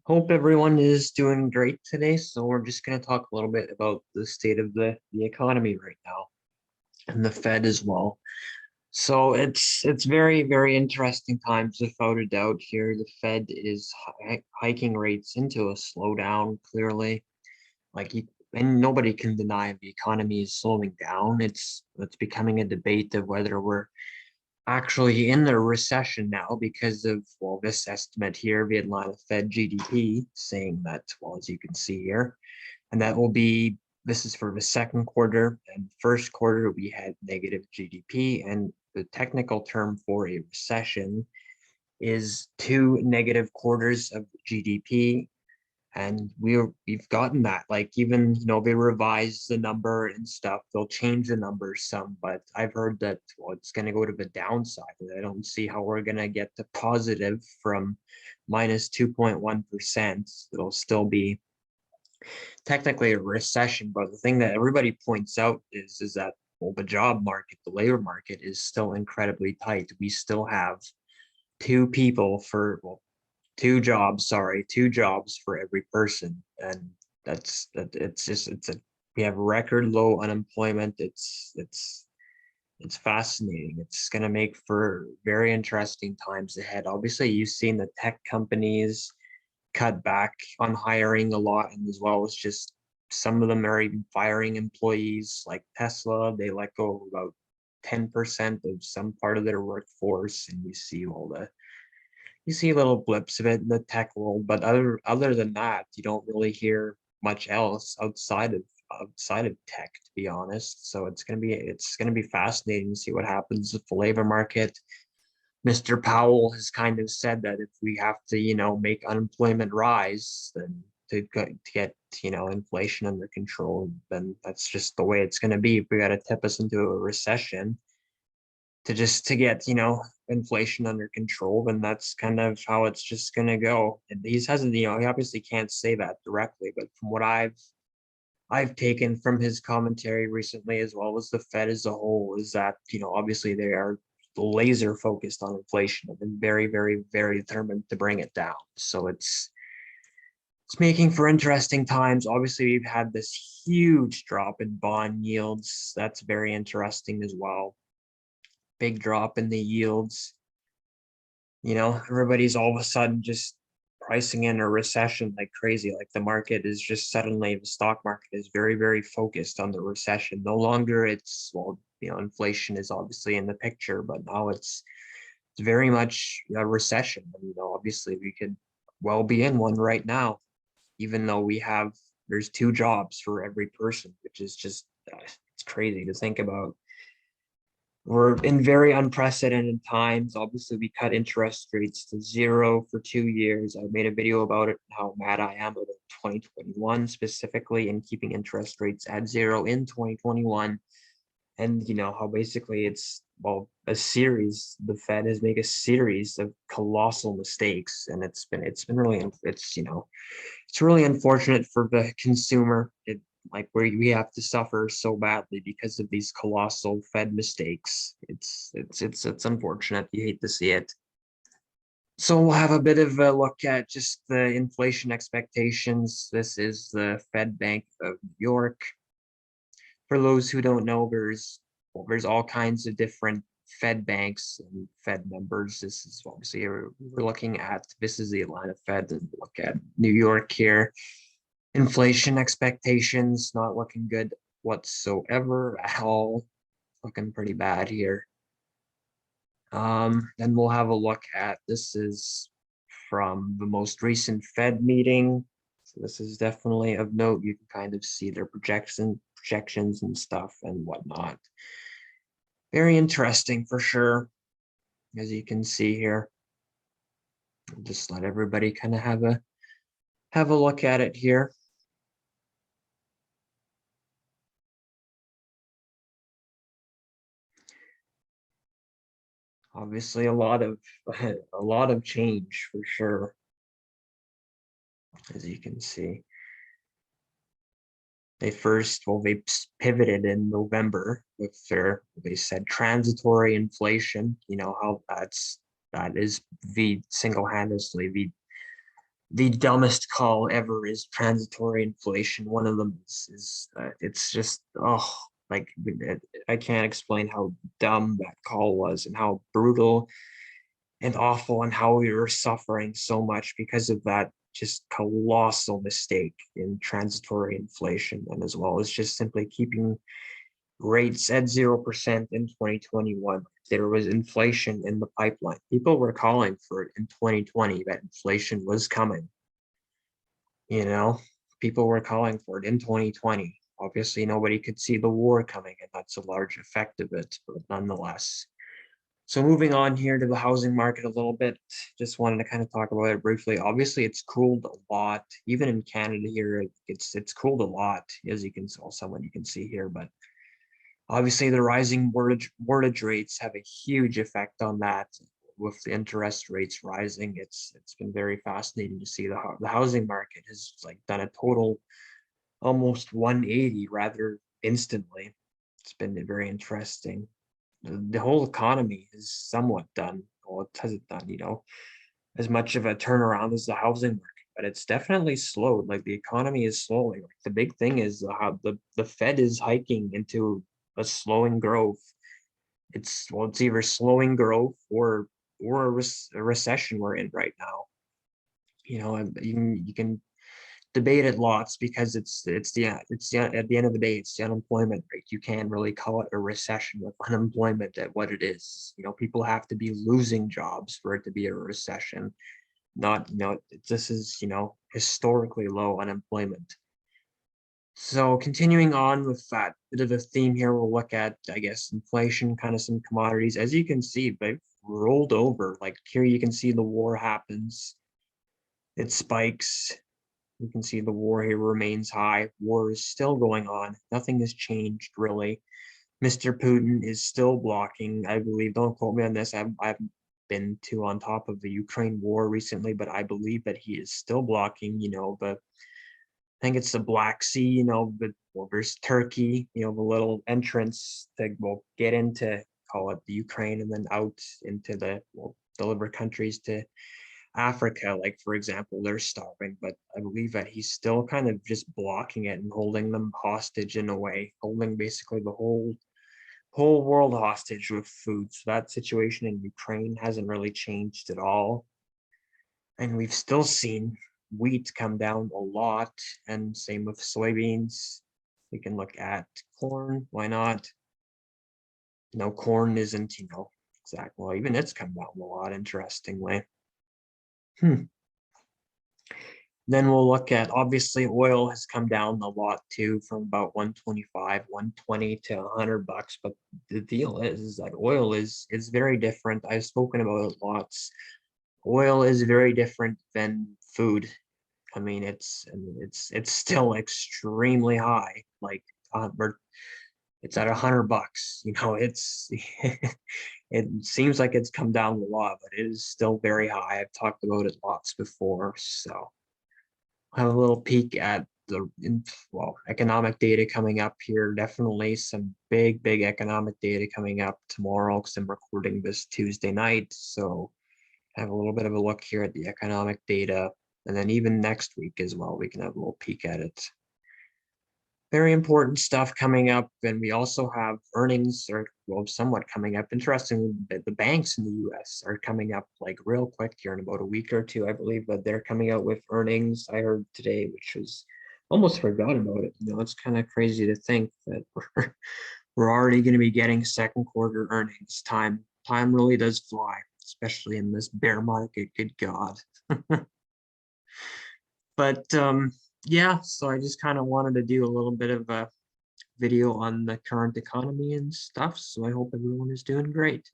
Hope everyone is doing great today. So we're just going to talk a little bit about the state of the economy right now and the Fed as well. So it's very interesting times without a doubt here. The Fed is hiking rates into a slowdown clearly. And nobody can deny the economy is slowing down. It's becoming a debate of whether we're actually in the recession now because of, well, this estimate here, the Atlanta Fed GDP, saying that, well, as you can see here, and that will be, this is for the second quarter, and first quarter we had negative GDP, and the technical term for a recession is two negative quarters of GDP, and we've gotten that. Like, even, they revise the number and stuff, they'll change the number some, but I've heard that, well, it's going to go to the downside. I don't see how we're going to get to positive from minus 2.1%. It'll still be technically a recession, but the thing that everybody points out is that, well, the job market, the labor market is still incredibly tight. We still have two people for, well, two jobs for every person. And we have record low unemployment. It's fascinating. It's going to make for very interesting times ahead. Obviously, you've seen the tech companies cut back on hiring a lot, and as well as just some of them are even firing employees. Like Tesla, they let go of about 10% of some part of their workforce, and you see little blips of it in the tech world, but other than that, you don't really hear much else outside of tech, to be honest. So it's gonna be fascinating to see what happens with the labor market. Mr. Powell has kind of said that if we have to, make unemployment rise, then to get, inflation under control, then that's just the way it's going to be. If we got to tip us into a recession to get, inflation under control, then that's kind of how it's just going to go. And he hasn't, he obviously can't say that directly, but from what I've taken from his commentary recently, as well as the Fed as a whole, is that, obviously they are laser focused on inflation and very determined to bring it down. So it's making for interesting times. Obviously, we've had this huge drop in bond yields. That's very interesting as well. Big drop in the yields. Everybody's all of a sudden just pricing in a recession like crazy. Like, the market is just suddenly, the stock market is very focused on the recession. No longer it's, well, inflation is obviously in the picture, but now it's very much a recession. And, obviously we could well be in one right now, even though there's two jobs for every person, which is just, it's crazy to think about. We're in very unprecedented times. Obviously, we cut interest rates to zero for 2 years. I made a video about it, how mad I am about 2021 specifically, and keeping interest rates at zero in 2021. And how basically it's, well, the Fed has made a series of colossal mistakes, and it's really, it's really unfortunate for the consumer. Like, where we have to suffer so badly because of these colossal Fed mistakes. It's unfortunate. You hate to see it. So we'll have a bit of a look at just the inflation expectations. This is the Fed Bank of New York. For those who don't know, there's all kinds of different Fed banks and Fed members. This is obviously, we're looking at, this is the Atlanta Fed, and look at New York here. Inflation expectations not looking good whatsoever at all. Looking pretty bad here. Then we'll have a look at, this is from the most recent Fed meeting. So this is definitely of note. You can kind of see their projections and stuff and whatnot. Very interesting for sure, as you can see here. I'll just let everybody kind of have a look at it here. Obviously, a lot of change for sure, as you can see. They pivoted in November with they said transitory inflation. How that is the single-handedly the the dumbest call ever is transitory inflation. One of them is it's just, oh, like I can't explain how dumb that call was and how brutal and awful and how we were suffering so much because of that just colossal mistake in transitory inflation, and as well as just simply keeping rates at 0% in 2021. There was inflation in the pipeline. People were calling for it in 2020 that inflation was coming. You know, people were calling for it in 2020. Obviously, nobody could see the war coming, and that's a large effect of it, but nonetheless. So moving on here to the housing market a little bit, just wanted to kind of talk about it briefly. Obviously, it's cooled a lot. Even in Canada here, it's cooled a lot, as you can well, someone you can see here. But obviously, the rising mortgage rates have a huge effect on that. With the interest rates rising, it's been very fascinating to see the housing market has like done a total almost 180 rather instantly. It's been very interesting. The whole economy is somewhat done. Well, it hasn't done, as much of a turnaround as the housing market, but it's definitely slowed. Like the economy is slowing. Like the big thing is how the Fed is hiking into a slowing growth. It's either slowing growth or a recession we're in right now. And you can debate it lots because at the end of the day, it's the unemployment rate. You can't really call it a recession with unemployment at what it is. People have to be losing jobs for it to be a recession. Not, this is, historically low unemployment. So continuing on with that bit of a theme here, we'll look at, I guess, inflation, kind of some commodities. As you can see, they've rolled over. Like here, you can see the war happens. It spikes. You can see the war here remains high. War is still going on. Nothing has changed really. Mr. Putin is still blocking, I believe. Don't quote me on this. I've been too on top of the Ukraine war recently, but I believe that he is still blocking, but I think it's the Black Sea, but there's Turkey, the little entrance to get into, call it the Ukraine, and then out into the liver countries to Africa, like for example, they're starving, but I believe that he's still kind of just blocking it and holding them hostage in a way, holding basically the whole world hostage with food. So that situation in Ukraine hasn't really changed at all. And we've still seen wheat come down a lot, and same with soybeans. We can look at corn, why not? No, corn isn't, exactly. Well, even it's come down a lot, interestingly. Then we'll look at, obviously, oil has come down a lot too, from about 125, 120 to $100. But the deal is that oil is very different. I've spoken about it lots. Oil is very different than food. I mean, it's still extremely high. Like it's at $100. It's it seems like it's come down a lot, but it is still very high. I've talked about it lots before, so have a little peek at the economic data coming up here. Definitely some big economic data coming up tomorrow because I'm recording this Tuesday night. So have a little bit of a look here at the economic data, and then even next week as well, we can have a little peek at it. Very important stuff coming up, and we also have earnings, or somewhat coming up. Interesting, the banks in the US are coming up like real quick here in about a week or two. I believe that they're coming out with earnings, I heard today, which was almost forgot about it. It's kind of crazy to think that we're already going to be getting second quarter earnings. Time really does fly, especially in this bear market. Good God. But yeah, so I just kind of wanted to do a little bit of a video on the current economy and stuff. So I hope everyone is doing great.